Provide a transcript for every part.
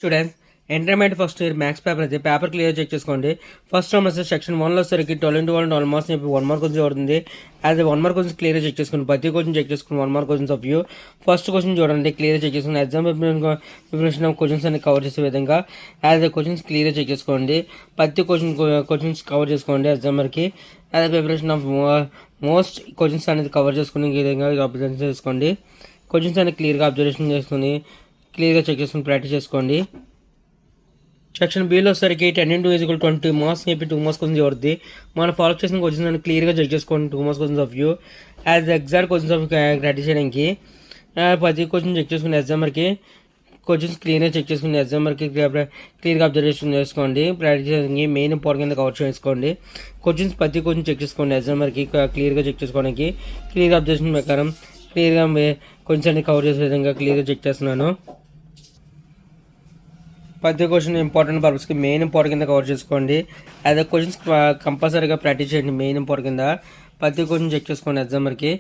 Students intermediate first year maths paper అయితే paper clear check చేసుకోండి. First term వస్తే section 1లో సరికి 12 మార్క్స్ చెప్పి 1 మార్క్ క్వశ్చన్ చూడండి. అది 1 మార్క్ క్వశ్చన్ క్లియర్ చెక్ చేసుకోండి. ప్రతి క్వశ్చన్ చెక్ చేసుకుని 1 mark questions of view. First question చూడండి, క్లియర్ చెక్ చేసుకుని ఎగ్జామ్ ప్రిపరేషన్ ఆఫ్ క్వశ్చన్స్ అన్ని కవర్ చేసే విధంగా యాజ్ క్వశ్చన్స్ క్లియర్ చెక్ చేసుకోండి. ప్రతి క్వశ్చన్స్ కవర్ చేసుకోండి ఎగ్జామర్కి. As preparation of most questions అనేది కవర్ చేసుకుని ఈ విధంగా అబ్జర్వేషన్ చేసుకోండి. క్వశ్చన్స్ అనేది క్లియర్గా అబ్జర్వేషన్ చేసుకుని క్లియర్గా చెక్ చేసుకుని ప్రాక్టీస్ చేసుకోండి. సెక్షన్ బిలో సరికి 10 × 2 = 20 మార్క్స్ చెప్పి 2 మార్క్స్ క్వశ్చన్స్ చూడద్ది. మనం ఫాలో చేసిన క్వశ్చన్స్ అని క్లియర్గా చెక్ చేసుకోండి. 2 marks questions of view as exact questions of practice చేయడానికి ప్రతి క్వశ్చన్ చెక్ చేసుకుని ఎగ్జామర్కి క్వశ్చన్స్ క్లియర్గా చెక్ చేసుకుని ఎగ్జామర్కి క్లియర్గా అబ్జర్వేషన్ చేసుకోండి. ప్రాక్టీస్ చేయడానికి మెయిన్ ఇంపార్టెంట్ కింద కవర్ చేసుకోండి. క్వశ్చన్స్ ప్రతి క్వశ్చన్ చెక్ చేసుకోండి ఎగ్జామర్కి క్లియర్గా చెక్ చేసుకోవడానికి. క్లియర్గా అబ్జర్వేషన్ ప్రకారం క్లియర్గా క్వశ్చన్స్ అన్ని కవర్ చేసే విధంగా క్లియర్గా చెక్ చేస్తున్నాను. ప్రతి క్వశ్చన్ ఇంపార్టెంట్ పర్పస్కి మెయిన్ ఇంపార్టెంట్ కింద కవర్ చేసుకోండి. అదే క్వశ్చన్స్ కంపల్సరీగా ప్రాక్టీస్ చేయండి. మెయిన్ ఇంపార్టెంట్ కింద ప్రతి క్వశ్చన్ చెక్ చేసుకోండి ఎగ్జామర్కి.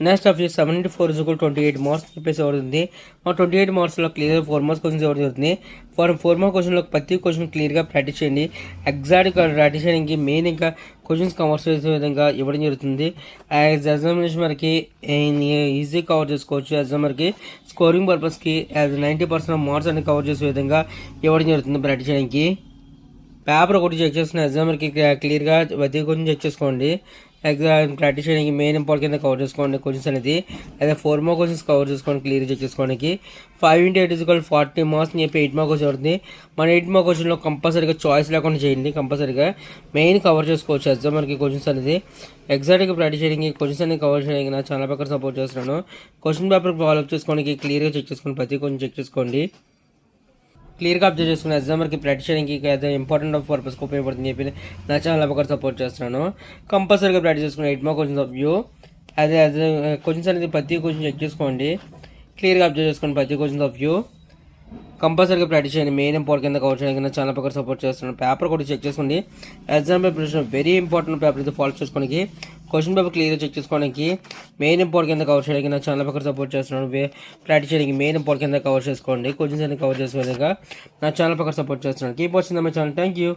నెక్స్ట్ ఆఫ్ 74 = 28 మార్క్స్ చెప్పేసి అవుతుంది. 28 మార్క్స్లో క్లియర్ 4 మార్క్స్ క్వశ్చన్స్ ఎవరు అవుతుంది. 4 మార్క్స్ క్వశ్చన్లో ప్రతి క్వశ్చన్ క్లియర్గా ప్రాక్టీస్ చేయండి. ఎగ్జాక్ట్గా ప్రాక్టీస్ చేయడానికి మెయిన్ ఇంకా క్వశ్చన్స్ కవర్ చేసే విధంగా ఇవ్వడం జరుగుతుంది. ఎగ్జామినేషన్ వరకు ఈజీ కవర్ చేసుకోవచ్చు. ఎగ్జామర్కి స్కోరింగ్ పర్పస్కి 90% మార్క్స్ అన్ని కవర్ చేసే విధంగా ఇవ్వడం జరుగుతుంది ప్రాక్టీస్ చేయడానికి. పేపర్ ఒకటి చెక్ చేసుకున్న ఎగ్జామర్కి క్లియర్గా ప్రతి క్వశ్చన్ చెక్ చేసుకోండి. ఎగ్జామ్ ప్రాక్టీస్ చేయడానికి మెయిన్ ఇంపార్టెంట్ కింద కవర్ చేసుకోండి క్వశ్చన్స్ అనేది. అదే 4 మార్క్ క్వశ్చన్స్ కవర్ చేసుకోండి క్లియర్ చెక్ చేసుకోవడానికి. 5 × 8 = 40 మార్క్స్ చెప్పి 8 మార్క్ క్వశ్చన్ అవుతుంది. మన 8 మార్క్ క్వశ్చన్లో కంపల్సరీగా చాయిస్ లేకుండా చేయండి. కంపల్సరీగా మెయిన్ కవర్ చేసుకోవచ్చు ఎగ్జామర్కి క్వశ్చన్స్ అనేది. ఎగ్జాక్ట్గా ప్రాక్టీస్ చేయడానికి క్వశ్చన్స్ అన్ని కవర్ చేయడానికి నా చాలా ప్రకారం సపోర్ట్ చేస్తున్నాను. క్వశ్చన్ పేపర్ ఫాలో అప్ చేసుకోవడానికి క్లియర్గా చెక్ చేసుకోండి. ప్రతి క్వశ్చన్ చెక్ చేసుకోండి. క్లియర్గా అబ్జర్వ్ చేసుకుని ఎగ్జామర్కి ప్రాక్టీస్ చేయడానికి అదే ఇంపార్టెంట్ ఆఫ్ పర్పస్కి ఉపయోగపడుతుంది చెప్పి నా ఛానల్ ప్రకారం సపోర్ట్ చేస్తున్నాను. కంపల్సరీగా ప్రాక్టీస్ చేసుకుని 8 మార్క్ క్వశ్చన్స్ ఆఫ్ వ్యూ. అదే క్వశ్చన్స్ అనేది ప్రతి క్వశ్చన్ చెక్ చేసుకోండి. క్లియర్గా అబ్జర్వ్ చేసుకోండి ప్రతి క్వశ్చన్స్ ఆఫ్ వ్యూ. కంపల్సరీగా ప్రాక్టీస్ చేయండి. మెయిన్ ఇంపార్టెంట్ కింద కవర్ చేయడానికి నా ఛానల్ ప్రకారం సపోర్ట్ చేస్తున్నాను. పేపర్ కూడా చెక్ చేసుకోండి. Exam preparation very important paper అయితే ఫాలో చేసుకోవడానికి క్వశ్చన్ పేపర్ క్లియర్గా చెక్ చేసుకోవడానికి మెయిన్ ఇంపార్టెంట్ కింద కవర్ చేయడానికి నా ఛానల్ ప్రకారం సపోర్ట్ చేస్తున్నాను. ప్రాక్టీస్ చేయడానికి మెయిన్ ఇంపార్టెంట్ కింద కవర్ చేసుకోండి. క్వశ్చన్స్ అన్ని కవర్ చేసే విధంగా నా ఛానల్ ప్రకారం సపోర్ట్ చేస్తున్నాను. Keep watching my channel. Thank you.